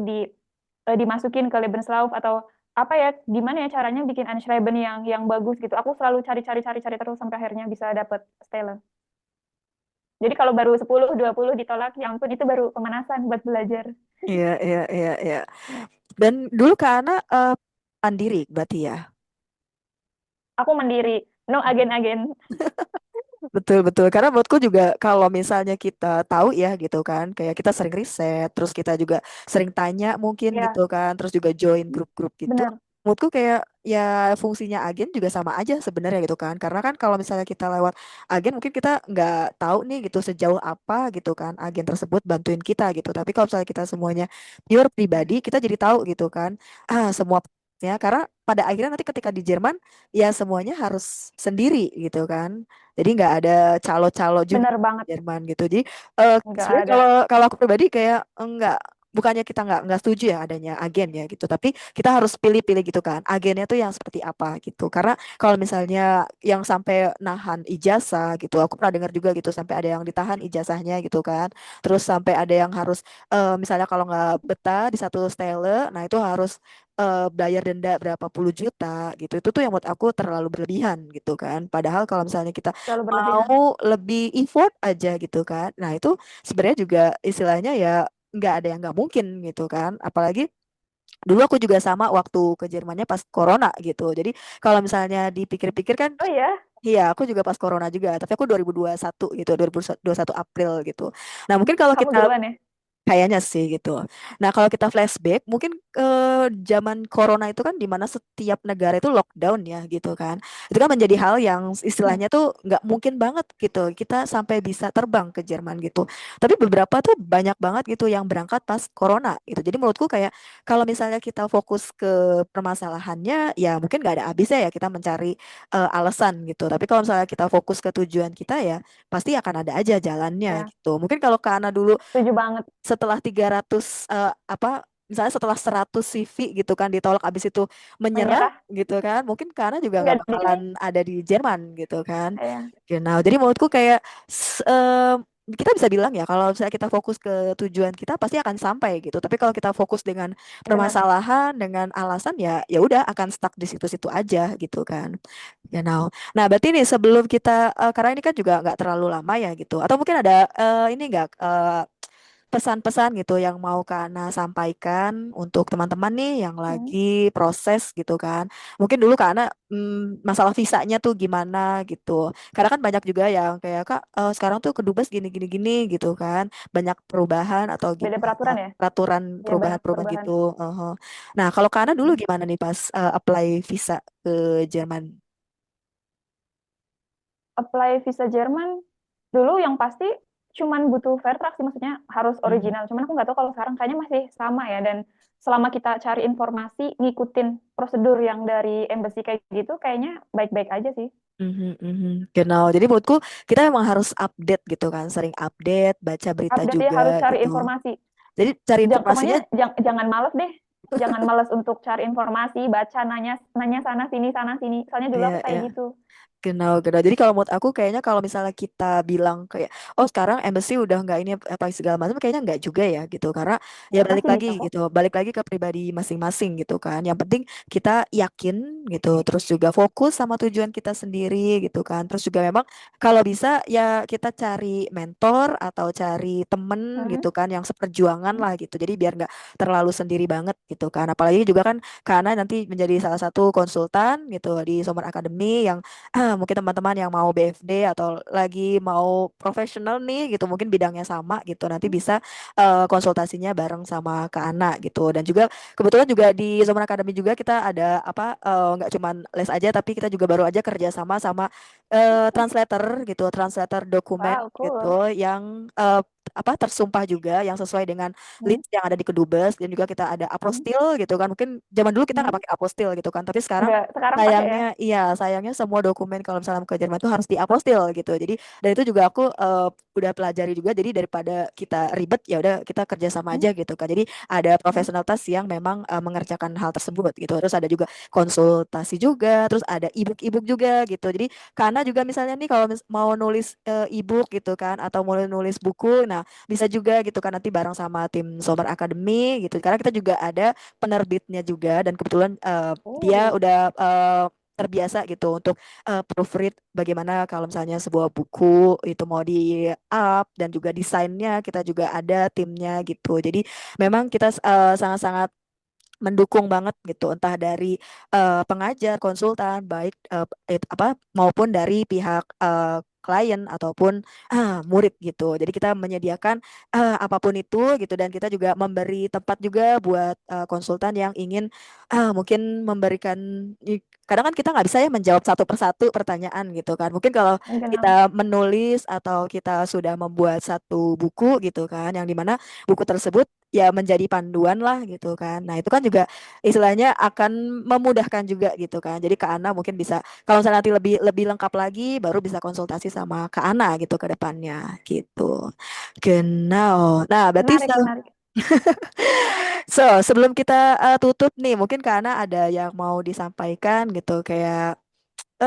dimasukin ke Lebenslauf atau apa ya gimana ya caranya bikin Einschreiben yang bagus gitu. Aku selalu cari terus sampai akhirnya bisa dapet Stella. Jadi kalau baru 10 20 ditolak, ya ampun itu baru pemanasan buat belajar. Iya, iya, iya, iya. Dan dulu Kak Ana mandiri berarti ya. Aku mandiri, no agen-agen. Betul, betul. Karena menurutku juga kalau misalnya kita tahu ya gitu kan, kayak kita sering riset, terus kita juga sering tanya mungkin Ya, gitu kan, terus juga join grup-grup gitu. benar. Menurutku kayak ya fungsinya agen juga sama aja sebenarnya gitu kan. Karena kan kalau misalnya kita lewat agen mungkin kita nggak tahu nih gitu sejauh apa gitu kan agen tersebut bantuin kita gitu. Tapi kalau misalnya kita semuanya pure pribadi, kita jadi tahu gitu kan. Semua ya karena pada akhirnya nanti ketika di Jerman ya semuanya harus sendiri gitu kan. Jadi nggak ada calo-calo juga Benar di banget. Jerman gitu. Jadi Nggak sebenarnya ada. kalau kalau aku pribadi kayak enggak, bukannya kita nggak setuju ya adanya agen ya gitu. Tapi kita harus pilih-pilih gitu kan. Agennya tuh yang seperti apa gitu. Karena kalau misalnya yang sampai nahan ijazah gitu, aku pernah dengar juga gitu sampai ada yang ditahan ijazahnya gitu kan. Terus sampai ada yang harus misalnya kalau nggak betah di satu style, nah itu harus bayar denda berapa puluh juta gitu. Itu tuh yang menurut aku terlalu berlebihan gitu kan. Padahal kalau misalnya kita Terlalu berlebihan. mau lebih effort aja gitu kan. Nah, itu sebenarnya juga istilahnya ya nggak ada yang nggak mungkin gitu kan. Apalagi dulu aku juga sama waktu ke Jermannya pas corona gitu. Jadi kalau misalnya dipikir-pikir kan Oh iya, iya, aku juga pas corona juga, tapi aku 2021 gitu, 2021 April gitu. Nah, mungkin kalau kamu kita duluan ya. kayaknya sih gitu. Nah, kalau kita flashback, mungkin zaman corona itu kan di mana setiap negara itu lockdown ya gitu kan. Itu kan menjadi hal yang Hmm. istilahnya tuh nggak mungkin banget gitu. Kita sampai bisa terbang ke Jerman gitu. Tapi beberapa tuh banyak banget gitu yang berangkat pas corona gitu. Jadi menurutku kayak kalau misalnya kita fokus ke permasalahannya, ya mungkin nggak ada habisnya ya kita mencari alasan gitu. Tapi kalau misalnya kita fokus ke tujuan kita ya pasti akan ada aja jalannya Ya, gitu. Mungkin kalau Kana dulu setuju banget. setelah 300 apa misalnya setelah 100 CV gitu kan ditolak abis itu menyerah Menyerah, gitu kan mungkin karena juga nggak nggak di ini. bakalan ada di Jerman gitu kan Ya, genau jadi menurutku kayak kita bisa bilang ya kalau misalnya kita fokus ke tujuan kita pasti akan sampai gitu tapi kalau kita fokus dengan benar. permasalahan dengan alasan ya ya udah akan stuck di situ-situ aja gitu kan genau nah berarti nih sebelum kita karena ini kan juga nggak terlalu lama ya gitu atau mungkin ada ini nggak pesan-pesan gitu yang mau Kak Ana sampaikan untuk teman-teman nih yang Hmm. lagi proses gitu kan. Mungkin dulu Kak Ana masalah visanya tuh gimana gitu. Karena kan banyak juga yang kayak Kak sekarang tuh kedubes gini-gini gini gitu kan. Banyak perubahan atau Beda gimana peraturan ya. peraturan Ya banyak perubahan-perubahan perubahan. gitu. Nah, kalau Kak Ana dulu Hmm. gimana nih pas apply visa ke Jerman? Apply visa Jerman dulu yang pasti cuman butuh Vertrag sih, maksudnya harus Mhm. original. Cuman aku nggak tahu kalau sekarang kayaknya masih sama ya. Dan selama kita cari informasi, ngikutin prosedur yang dari embassy kayak gitu, kayaknya baik-baik aja sih. Mhm, mhm. Genau. Jadi menurutku kita memang harus update gitu kan, sering update, baca berita Update ya juga harus cari gitu. informasi. Jadi cari informasinya, Pokoknya jangan males deh. Jangan males untuk cari informasi, baca, nanya, nanya sana sini. Soalnya dulu ya, aku kayak ya. gitu. Genau, genau. Jadi kalau menurut aku kayaknya kalau misalnya kita bilang kayak, oh sekarang embassy udah nggak ini apa segala macam, kayaknya nggak juga ya gitu. Karena ya Ya, balik masih lagi bisa kok. gitu, balik lagi ke pribadi masing-masing gitu kan. Yang penting kita yakin gitu, terus juga fokus sama tujuan kita sendiri gitu kan. Terus juga memang kalau bisa ya kita cari mentor atau cari temen gitu Mhm. kan yang seperjuangan lah gitu. Jadi biar nggak terlalu sendiri banget gitu kan. Apalagi juga kan karena nanti menjadi salah satu konsultan gitu di Sumber Academy yang mungkin teman-teman yang mau BFD atau lagi mau profesional nih gitu mungkin bidangnya sama gitu nanti bisa konsultasinya bareng sama Kak Ana gitu dan juga kebetulan juga di Zaman Academy juga kita ada apa nggak cuman les aja tapi kita juga baru aja kerja sama sama translator gitu translator dokumen Wow, cool. gitu yang apa tersumpah juga yang sesuai dengan Hmm. list yang ada di Kedubes, dan juga kita ada Hmm. apostil gitu kan. Mungkin zaman dulu kita nggak Hmm. pakai apostil gitu kan, tapi sekarang Enggak, sekarang pakai ya. sayangnya, iya sayangnya semua dokumen kalau misalnya ke Jerman itu harus diapostil gitu. Jadi dan itu juga aku udah pelajari juga. Jadi daripada kita ribet, ya udah kita kerja sama Hmm. aja gitu kan. Jadi ada Hmm. profesionalitas yang memang mengerjakan hal tersebut gitu. Terus ada juga konsultasi juga, terus ada ebook juga gitu. Jadi karena juga misalnya nih kalau mau nulis ebook gitu kan, atau mau nulis buku, nah bisa juga gitu kan nanti bareng sama tim Sobar Academy gitu. Karena kita juga ada penerbitnya juga, dan kebetulan dia Oh, udah terbiasa gitu untuk proofread bagaimana kalau misalnya sebuah buku itu mau di up, dan juga desainnya kita juga ada timnya gitu. Jadi memang kita sangat-sangat mendukung banget gitu, entah dari pengajar, konsultan, baik apa maupun dari pihak klien ataupun murid gitu. Jadi kita menyediakan apapun itu gitu, dan kita juga memberi tempat juga buat konsultan yang ingin mungkin memberikan, kadang kan kita nggak bisa ya menjawab satu persatu pertanyaan gitu kan. Mungkin kalau benar. kita menulis atau kita sudah membuat satu buku gitu kan, yang dimana buku tersebut ya menjadi panduan lah gitu kan. Nah, itu kan juga istilahnya akan memudahkan juga gitu kan. Jadi Kak Ana mungkin bisa, kalau misalnya nanti lebih lebih lengkap lagi, baru bisa konsultasi sama Kak Ana gitu ke depannya gitu. Genau. Nah, berarti Menarik, menarik. sebelum kita tutup nih, mungkin Kak Ana ada yang mau disampaikan gitu, kayak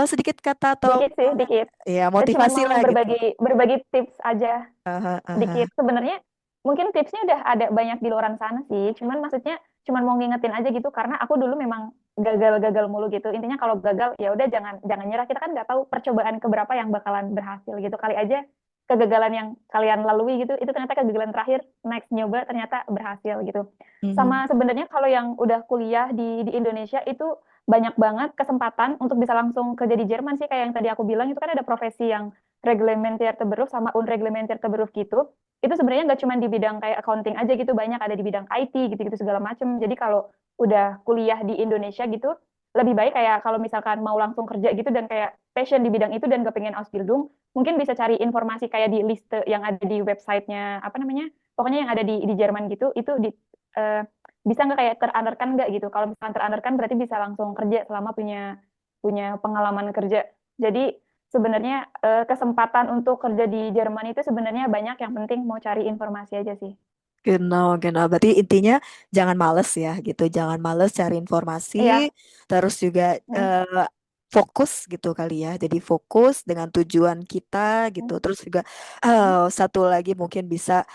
sedikit kata atau Dikit sih, dikit. ya Cuman motivasi mau lah gitu. berbagi berbagi tips aja. Aha, Sedikit. aha. Sebenarnya mungkin tipsnya udah ada banyak di luaran sana sih. Cuman maksudnya cuman mau ngingetin aja gitu karena aku dulu memang gagal-gagal mulu gitu. Intinya kalau gagal ya udah jangan jangan nyerah. Kita kan nggak tahu percobaan keberapa yang bakalan berhasil gitu. Kali aja kegagalan yang kalian lalui gitu itu ternyata kegagalan terakhir, next nyoba ternyata berhasil gitu. Mhm. Sama sebenarnya kalau yang udah kuliah di Indonesia itu banyak banget kesempatan untuk bisa langsung kerja di Jerman sih, kayak yang tadi aku bilang itu kan ada profesi yang reglementeer beruf sama unreglementeer beruf gitu. Itu sebenarnya nggak cuma di bidang kayak accounting aja gitu, banyak ada di bidang IT gitu-gitu segala macem. Jadi kalau udah kuliah di Indonesia gitu, lebih baik kayak kalau misalkan mau langsung kerja gitu dan kayak passion di bidang itu dan gak pengen Ausbildung, mungkin bisa cari informasi kayak di liste yang ada di websitenya apa namanya, pokoknya yang ada di Jerman gitu, itu di eh, bisa nggak kayak terunderkan nggak gitu. Kalau misalkan terunderkan berarti bisa langsung kerja selama punya punya pengalaman kerja. Jadi sebenarnya kesempatan untuk kerja di Jerman itu sebenarnya banyak, yang penting mau cari informasi aja sih. Genau, genau. Berarti intinya jangan males ya gitu. Jangan males cari informasi. Iya. Terus juga Hmm. fokus gitu kali ya. Jadi fokus dengan tujuan kita gitu. Hmm. Terus juga Hmm. satu lagi mungkin bisa,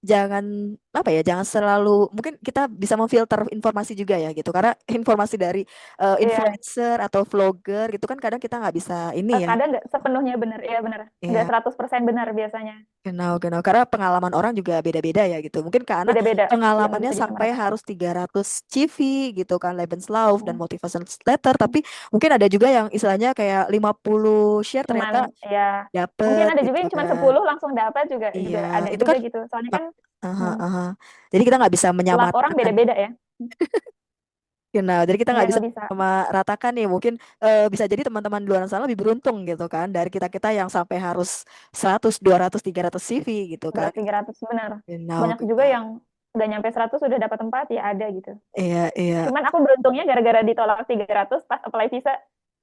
jangan apa ya, jangan selalu, mungkin kita bisa memfilter informasi juga ya gitu. Karena informasi dari Iya. influencer atau vlogger gitu kan kadang kita nggak bisa ini ya. Kadang nggak sepenuhnya benar, iya benar, nggak Ya, 100% benar biasanya, genau. Karena pengalaman orang juga beda-beda ya gitu. Mungkin karena beda-beda, ya nggak pengalamannya bisa sampai disamaratakan. harus 300 CV gitu kan, Lebenslauf dan Hmm. motivation letter. Hmm. Tapi mungkin ada juga yang istilahnya kayak 50 share Cuman ternyata ya mungkin dapet ada juga gitu yang cuma kan. 10 langsung dapat juga Iya, juga ada itu juga kan gitu. Soalnya kan mak- aha, hmm, aha. Jadi kita nggak bisa luck orang menyamaratakan. beda-beda ya. Genau, jadi kita Iya nggak bisa nggak bisa. meratakan nih. Mungkin bisa jadi teman-teman di luar sana lebih beruntung gitu kan, dari kita-kita yang sampai harus 100, 200, 300 CV gitu kan. 200 300 benar. Genau, Banyak juga genau. yang nggak nyampe 100 sudah dapat tempat ya ada gitu. Iya, iya. Cuman aku beruntungnya gara-gara ditolak 300 pas apply visa,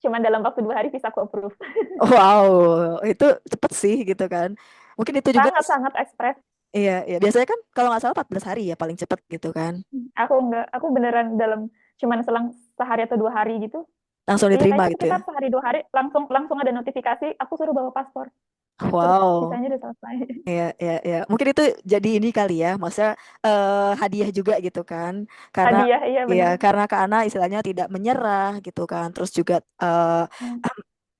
cuman dalam waktu 2 hari visa aku approve. Wow, itu cepet sih gitu kan. Mungkin itu juga, Sangat-sangat ekspres. iya, iya. Biasanya kan kalau nggak salah 14 hari ya paling cepet gitu kan. Aku enggak, aku beneran dalam cuman selang sehari atau 2 hari gitu. Langsung Iya diterima kayaknya gitu ya. sekitar sehari 2 hari langsung langsung ada notifikasi aku suruh bawa paspor. Terus Wow. visanya udah selesai. Iya, iya, iya. Mungkin itu jadi ini kali ya, maksudnya hadiah juga gitu kan. Karena Hadiah, iya ya bener. karena Kak Ana istilahnya tidak menyerah gitu kan. Terus juga Hmm.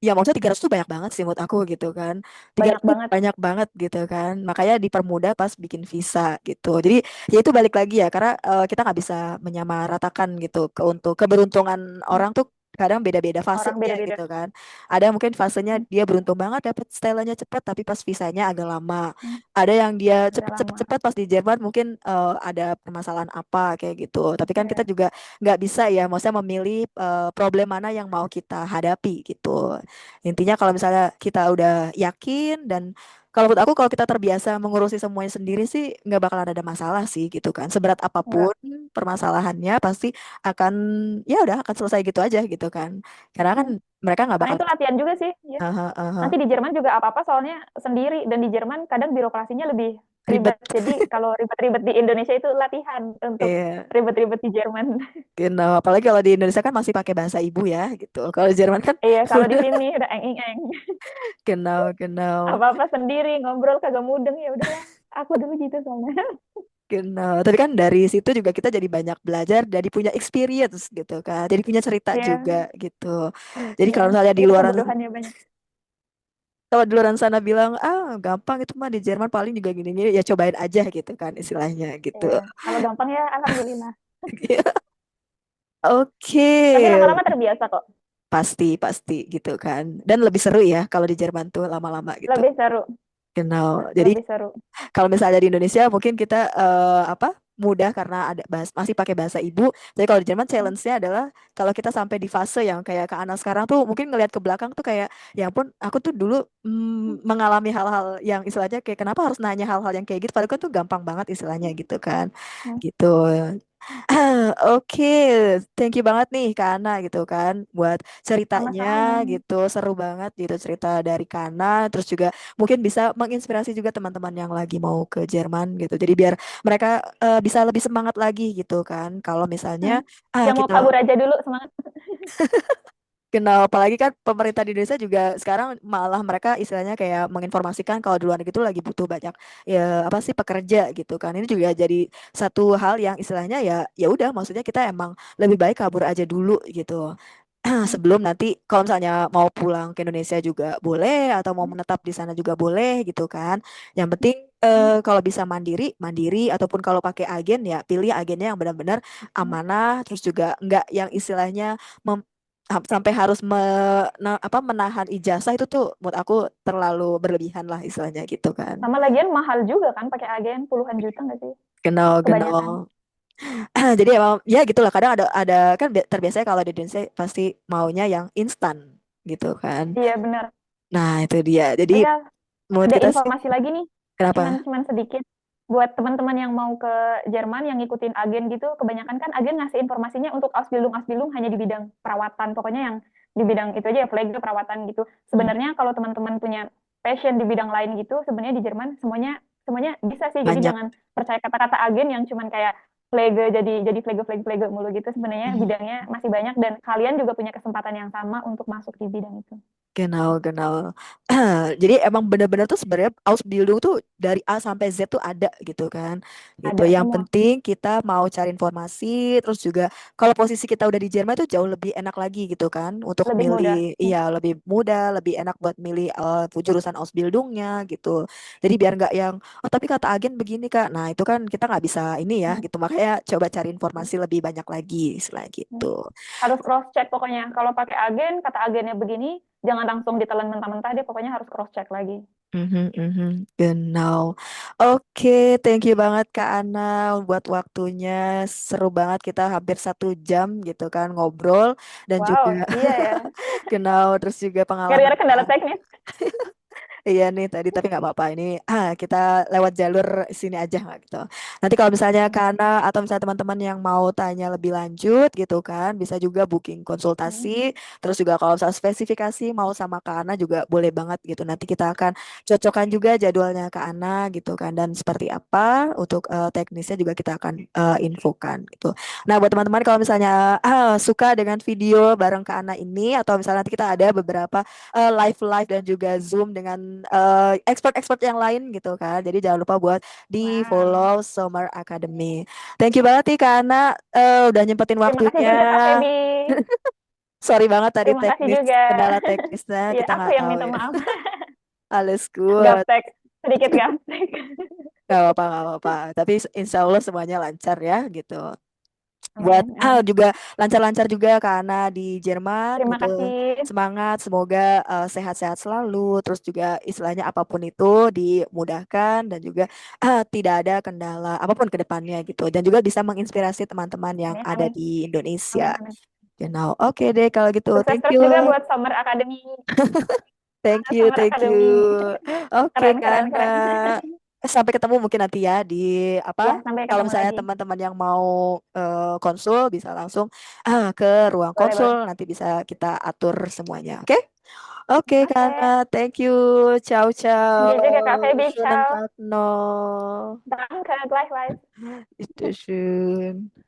ya maksudnya 300 tuh banyak banget sih menurut aku gitu kan. tiga Banyak ratus tuh banget. banyak banget gitu kan. Makanya dipermudah pas bikin visa gitu. Jadi ya itu balik lagi ya, karena kita nggak bisa menyamaratakan gitu ke untuk keberuntungan Hmm. orang tuh kadang beda-beda Orang fasenya beda-beda. gitu kan. Ada mungkin fasenya Hmm. dia beruntung banget dapat stylenya cepat, tapi pas visanya agak lama. Hmm. Ada yang dia Agak cepet cepet lama. cepet pas di Jerman mungkin ada permasalahan apa kayak gitu. Tapi kan kita Iya. juga nggak bisa ya, maksudnya memilih problem mana yang mau kita hadapi gitu. Intinya kalau misalnya kita udah yakin dan kalau menurut aku kalau kita terbiasa mengurusi semuanya sendiri sih nggak bakalan ada masalah sih gitu kan. Seberat apapun Enggak. permasalahannya pasti akan ya udah akan selesai gitu aja gitu kan. Karena kan Hmm. mereka nggak Karena bakal. itu latihan juga sih, ya. Aha, Nanti aha. di Jerman juga apa-apa soalnya sendiri, dan di Jerman kadang birokrasinya lebih Ribet. ribet. Jadi kalau ribet-ribet di Indonesia itu latihan untuk Iya. ribet-ribet di Jerman. Genau. Apalagi kalau di Indonesia kan masih pakai bahasa ibu ya gitu. Kalau di Jerman kan Iya, kalau di sini udah eng. genau, genau. Apa-apa sendiri, ngobrol kagak mudeng, ya udahlah. Aku dulu gitu soalnya. Genau. Tapi kan dari situ juga kita jadi banyak belajar, jadi punya experience gitu kan. Jadi punya cerita Iya, juga gitu. Jadi iya. kalau misalnya di Itu luaran kebodohannya banyak. kalau di luaran sana bilang, ah gampang itu mah di Jerman paling juga gini-gini, ya cobain aja gitu kan istilahnya gitu. Iya. Kalau gampang ya alhamdulillah. Tapi Oke, lama-lama terbiasa kok. pasti pasti gitu kan. Dan lebih seru ya kalau di Jerman tuh lama-lama gitu. Lebih seru, Genau. Jadi lebih seru. kalau misalnya di Indonesia mungkin kita apa mudah karena ada masih pakai bahasa ibu. Jadi kalau di Jerman Hmm. challenge-nya adalah kalau kita sampai di fase yang kayak ke anak sekarang tuh mungkin ngelihat ke belakang tuh kayak ya ampun aku tuh dulu mengalami hal-hal yang istilahnya kayak kenapa harus nanya hal-hal yang kayak gitu padahal kan tuh gampang banget istilahnya gitu kan. Hmm. Gitu. Oke, thank you banget nih Kana gitu kan buat ceritanya Sama-sama. gitu seru banget gitu cerita dari Kana terus juga mungkin bisa menginspirasi juga teman-teman yang lagi mau ke Jerman gitu jadi biar mereka bisa lebih semangat lagi gitu kan kalau misalnya Hmm. Yang mau kita kabur aja dulu, semangat. kenal apalagi kan pemerintah di Indonesia juga sekarang malah mereka istilahnya kayak menginformasikan kalau di luar negeri itu lagi butuh banyak ya apa sih pekerja gitu kan ini juga jadi satu hal yang istilahnya ya ya udah maksudnya kita emang lebih baik kabur aja dulu gitu Hmm. sebelum nanti kalau misalnya mau pulang ke Indonesia juga boleh atau mau menetap di sana juga boleh gitu kan yang penting Hmm. kalau bisa mandiri mandiri ataupun kalau pakai agen ya pilih agennya yang benar-benar Hmm. amanah terus juga enggak yang istilahnya sampai harus menahan ijazah itu tuh menurut aku terlalu berlebihan lah istilahnya gitu kan. Sama lagian mahal juga kan pakai agen puluhan juta nggak sih? Genau, Kebanyakan. genau. Jadi emang ya gitulah kadang ada kan terbiasanya kalau di Indonesia pasti maunya yang instan gitu kan. Iya benar. Nah, itu dia. Jadi Oh ya, menurut ada kita sih informasi lagi nih. kenapa? Cuman sedikit. Buat teman-teman yang mau ke Jerman yang ngikutin agen gitu, kebanyakan kan agen ngasih informasinya untuk Ausbildung hanya di bidang perawatan. Pokoknya yang di bidang itu aja ya, Pflege perawatan gitu. Hmm, Sebenarnya kalau teman-teman punya passion di bidang lain gitu, sebenarnya di Jerman semuanya semuanya bisa sih. Jadi banyak. jangan percaya kata-kata agen yang cuman kayak Pflege jadi Pflege mulu gitu. Sebenarnya Mhm. bidangnya masih banyak dan kalian juga punya kesempatan yang sama untuk masuk di bidang itu. Genau, genau. Jadi emang bener-bener tuh sebenarnya Ausbildung tuh dari A sampai Z tuh ada gitu kan. Gitu. Ada Yang semua. penting kita mau cari informasi, terus juga kalau posisi kita udah di Jerman itu jauh lebih enak lagi gitu kan untuk Lebih mudah. milih, iya lebih mudah, lebih enak buat milih jurusan Ausbildungnya gitu. Jadi biar nggak yang, oh tapi kata agen begini Kak. Nah itu kan kita nggak bisa ini ya Hmm. gitu. Makanya coba cari informasi lebih banyak lagi istilah Hmm. gitu. Harus cross check pokoknya. Kalau pakai agen, kata agennya begini, jangan langsung ditelan mentah-mentah, dia pokoknya harus cross check lagi. Mhm, mhm. Genau. Oke, thank you banget Kak Ana buat waktunya. Seru banget kita hampir 1 jam gitu kan ngobrol dan juga Wow, iya ya. kenal terus juga pengalaman Gara-gara kendala teknis. iya nih tadi tapi nggak apa-apa ini kita lewat jalur sini aja nggak gitu. Nanti kalau misalnya Hmm. Kana atau misalnya teman-teman yang mau tanya lebih lanjut gitu kan bisa juga booking konsultasi. Hmm. Terus juga kalau misalnya spesifikasi mau sama Kana juga boleh banget gitu. Nanti kita akan cocokkan juga jadwalnya ke Ana gitu kan dan seperti apa untuk teknisnya juga kita akan infokan gitu. Nah buat teman-teman kalau misalnya suka dengan video bareng ke Ana ini atau misalnya nanti kita ada beberapa live live dan juga Zoom dengan expert-expert yang lain gitu kan. Jadi jangan lupa buat di Wow. follow Summer Academy. Thank you banget nih karena udah nyempetin Terima kasih waktunya. juga Kak Feby. Sorry banget tadi Terima kasih teknis juga. kendala teknisnya Iya, kita aku nggak yang tahu minta ya. maaf. Alles good. Gaptek. Sedikit gaptek. Gak apa-apa, gak apa-apa. Tapi insya Allah semuanya lancar ya gitu. Buat Amin, amin. juga lancar-lancar juga karena di Jerman Terima gitu. kasih. Semangat, semoga sehat-sehat selalu. Terus juga istilahnya apapun itu dimudahkan dan juga tidak ada kendala apapun ke depannya gitu. Dan juga bisa menginspirasi teman-teman yang Amin, ada amin. di Indonesia. Amin, amin. You know. Oke deh kalau gitu. Sukses Thank terus you. juga buat Summer Academy. Thank you, Summer thank you. Academy. Oke, Keren, keren, keren. Kak. Sampai ketemu mungkin nanti ya di apa? Ya, sampai Kalau ketemu misalnya lagi. teman-teman yang mau konsul bisa langsung ke ruang Boleh, konsul, boleh. nanti bisa kita atur semuanya. Oke? Oke, Oke. Kak. Thank you. Ciao, Thank ciao. you juga Kak Feby. Schönen Ciao. Tag noch. Danke, gleichfalls. Bitteschön.